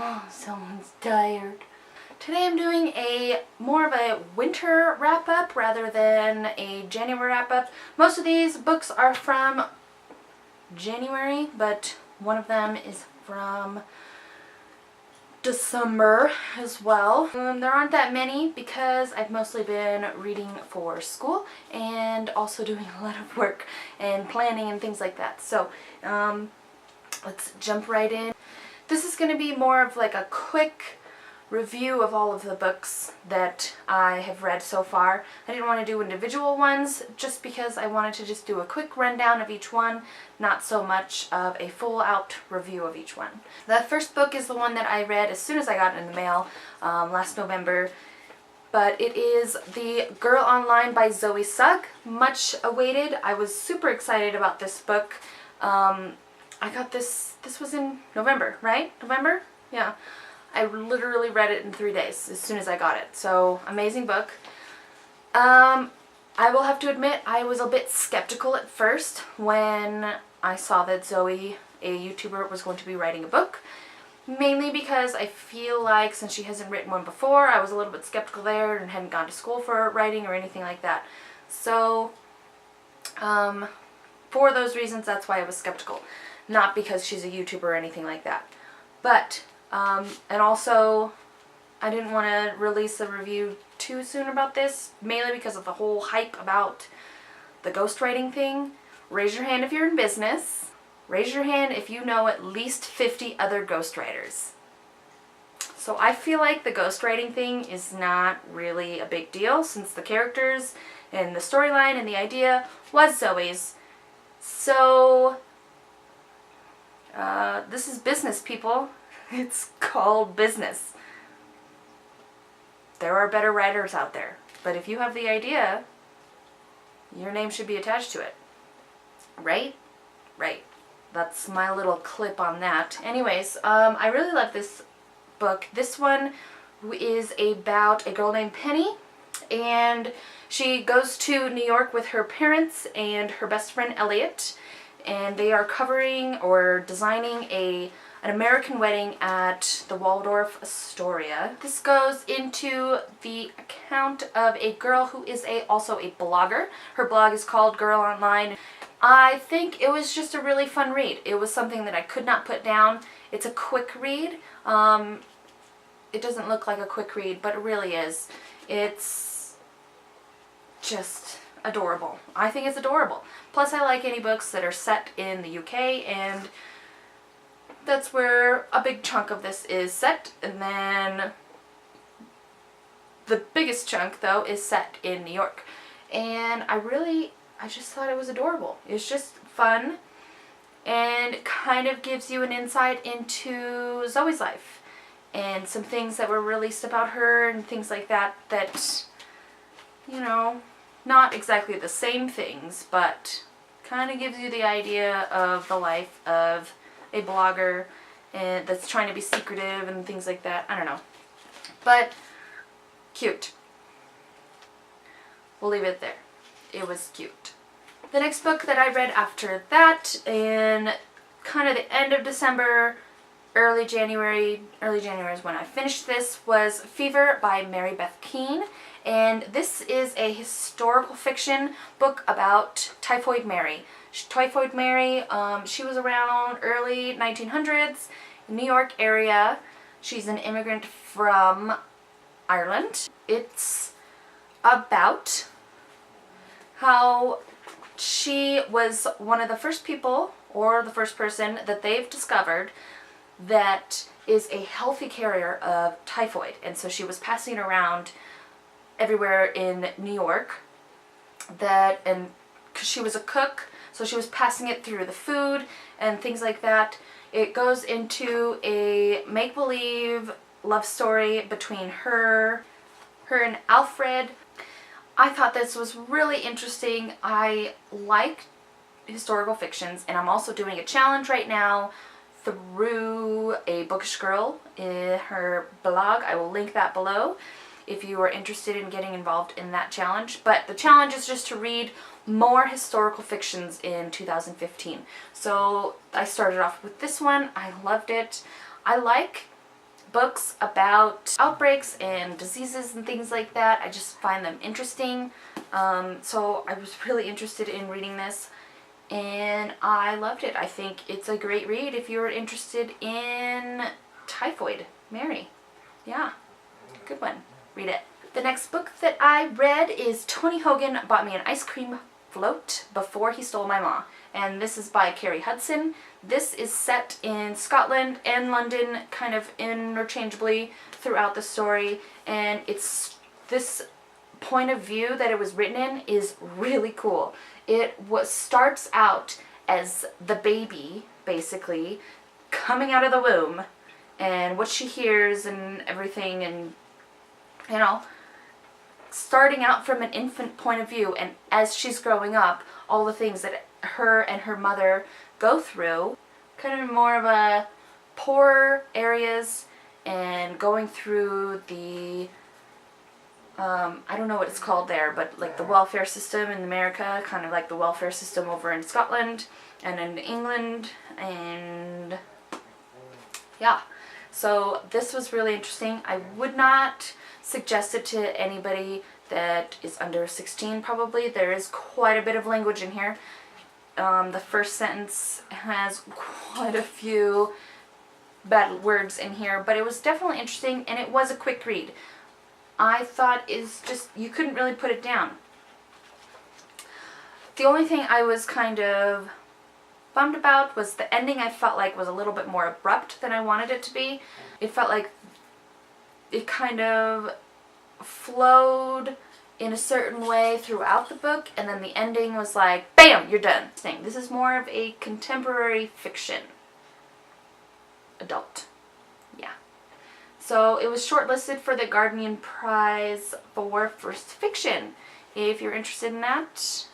Oh, someone's tired. Today I'm doing more of a winter wrap-up rather than a January wrap-up. Most of these books are from January, but one of them is from December as well. There aren't that many because I've mostly been reading for school and also doing a lot of work and planning and things like that. So let's jump right in. This is going to be more of like a quick review of all of the books that I have read so far. I didn't want to do individual ones just because I wanted to just do a quick rundown of each one, not so much of a full out review of each one. The first book is the one that I read as soon as I got it in the mail last November, but it is The Girl Online by Zoe Sugg. Much awaited. I was super excited about this book. I got this was in November, right? November? Yeah. I literally read it in 3 days as soon as I got it. So, amazing book. I will have to admit I was a bit skeptical at first when I saw that Zoe, a YouTuber, was going to be writing a book. Mainly because I feel like since she hasn't written one before, I was a little bit skeptical there and hadn't gone to school for writing or anything like that. So, for those reasons, that's why I was skeptical. Not because she's a YouTuber or anything like that. But and also, I didn't want to release a review too soon about this, mainly because of the whole hype about the ghostwriting thing. Raise your hand if you're in business. Raise your hand if you know at least 50 other ghostwriters. So I feel like the ghostwriting thing is not really a big deal since the characters and the storyline and the idea was Zoe's. So, this is business, people. It's called business. There are better writers out there. But if you have the idea, your name should be attached to it. Right? Right. That's my little clip on that. Anyways, I really love this book. This one is about a girl named Penny. And she goes to New York with her parents and her best friend Elliot. And they are covering or designing an American wedding at the Waldorf Astoria. This goes into the account of a girl who is also a blogger. Her blog is called Girl Online. I think it was just a really fun read. It was something that I could not put down. It's a quick read. It doesn't look like a quick read, but it really is. It's just adorable. I think it's adorable. Plus I like any books that are set in the UK, and that's where a big chunk of this is set. And then the biggest chunk though is set in New York. And I just thought it was adorable. It's just fun and kind of gives you an insight into Zoe's life and some things that were released about her and things like that that, you know, not exactly the same things, but kind of gives you the idea of the life of a blogger and that's trying to be secretive and things like that. I don't know. But cute. We'll leave it there. It was cute. The next book that I read after that in kind of the end of December, early January is when I finished this, was Fever by Mary Beth Keane. And this is a historical fiction book about Typhoid Mary. Typhoid Mary, she was around early 1900s, New York area. She's an immigrant from Ireland. It's about how she was one of the first people, or the first person, that they've discovered that is a healthy carrier of typhoid. And so she was passing around everywhere in New York, and because she was a cook, so she was passing it through the food and things like that. It goes into a make-believe love story between her and Alfred. I thought this was really interesting. I like historical fictions, and I'm also doing a challenge right now through a bookish girl in her blog. I will link that below if you are interested in getting involved in that challenge. But the challenge is just to read more historical fictions in 2015. So I started off with this one. I loved it. I like books about outbreaks and diseases and things like that. I just find them interesting. So I was really interested in reading this, and I loved it. I think it's a great read if you're interested in typhoid. Mary. Yeah, good one. Read it. The next book that I read is Tony Hogan Bought Me an Ice Cream Float Before He Stole My Ma. And this is by Carrie Hudson. This is set in Scotland and London, kind of interchangeably throughout the story. And it's this point of view that it was written in is really cool. It starts out as the baby, basically, coming out of the womb, and what she hears and everything, and, you know, starting out from an infant point of view, and as she's growing up, all the things that her and her mother go through, kind of more of a poor areas, and going through the, I don't know what it's called there, but like the welfare system in America, kind of like the welfare system over in Scotland and in England, and yeah. So this was really interesting. I would not suggest it to anybody that is under 16 probably. There is quite a bit of language in here. The first sentence has quite a few bad words in here, but it was definitely interesting, and it was a quick read. I thought is just, you couldn't really put it down. The only thing I was kind of bummed about was the ending. I felt like was a little bit more abrupt than I wanted it to be. It felt like it kind of flowed in a certain way throughout the book, and then the ending was like, bam, you're done. This is more of a contemporary fiction. Adult. Yeah. So it was shortlisted for the Guardian Prize for First Fiction. If you're interested in that,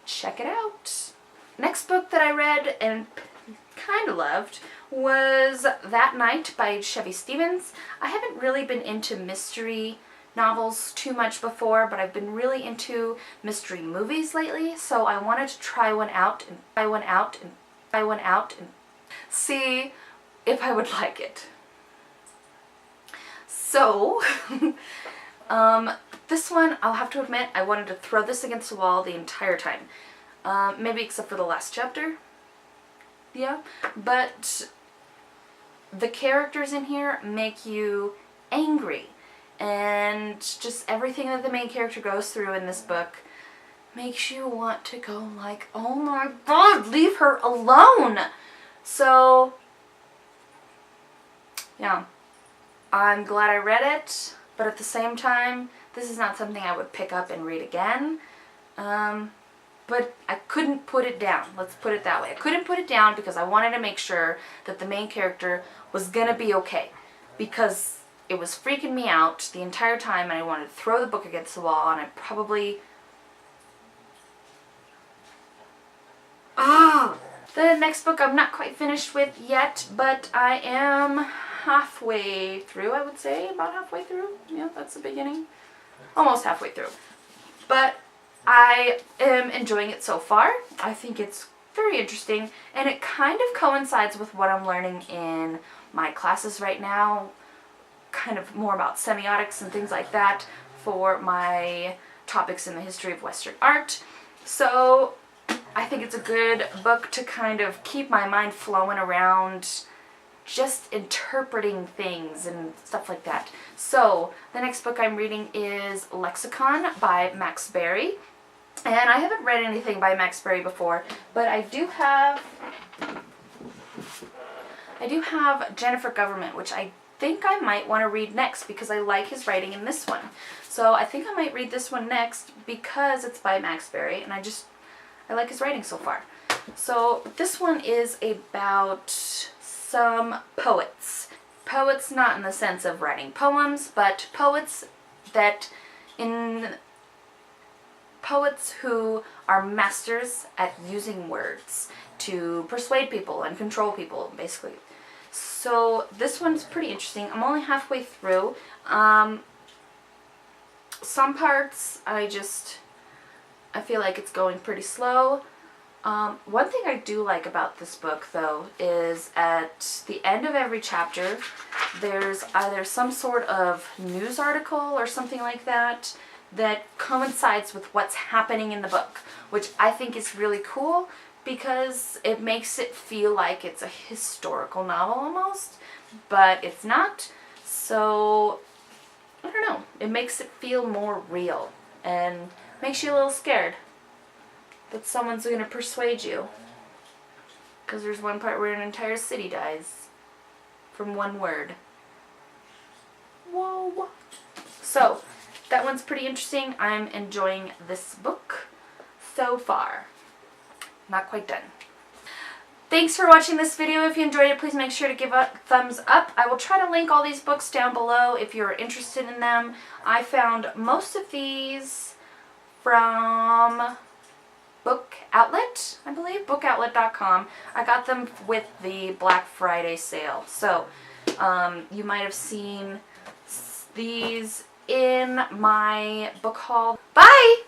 check it out. Next book that I read and kind of loved was That Night by Chevy Stevens. I haven't really been into mystery novels too much before, but I've been really into mystery movies lately, so I wanted to try one out and see if I would like it. So, this one, I'll have to admit, I wanted to throw this against the wall the entire time. Maybe except for the last chapter. Yeah. But the characters in here make you angry. And just everything that the main character goes through in this book makes you want to go like, oh my god, leave her alone! So, yeah. I'm glad I read it, but at the same time, this is not something I would pick up and read again. But I couldn't put it down. Let's put it that way. I couldn't put it down because I wanted to make sure that the main character was gonna be okay. Because it was freaking me out the entire time, and I wanted to throw the book against the wall, and I probably... The next book I'm not quite finished with yet, but I am halfway through, I would say. About halfway through. Yeah, that's the beginning. Almost halfway through. But I am enjoying it so far. I think it's very interesting, and it kind of coincides with what I'm learning in my classes right now, kind of more about semiotics and things like that for my topics in the history of Western art. So I think it's a good book to kind of keep my mind flowing around just interpreting things and stuff like that. So the next book I'm reading is Lexicon by Max Barry. And I haven't read anything by Max Barry before, but I do have Jennifer Government, which I think I might want to read next because I like his writing in this one. So I think I might read this one next because it's by Max Barry, and I like his writing so far. So this one is about some poets. Poets not in the sense of writing poems, but poets who are masters at using words to persuade people and control people, basically. So this one's pretty interesting. I'm only halfway through. Some parts I feel like it's going pretty slow. One thing I do like about this book, though, is at the end of every chapter, there's either some sort of news article or something like that that coincides with what's happening in the book, which I think is really cool because it makes it feel like it's a historical novel almost, but it's not. So, I don't know, it makes it feel more real and makes you a little scared that someone's going to persuade you. Because there's one part where an entire city dies from one word. Whoa. So, that one's pretty interesting. I'm enjoying this book so far. Not quite done. Thanks for watching this video. If you enjoyed it, please make sure to give a thumbs up. I will try to link all these books down below if you're interested in them. I found most of these from Book Outlet, I believe, bookoutlet.com. I got them with the Black Friday sale. So, you might have seen these in my book haul. Bye!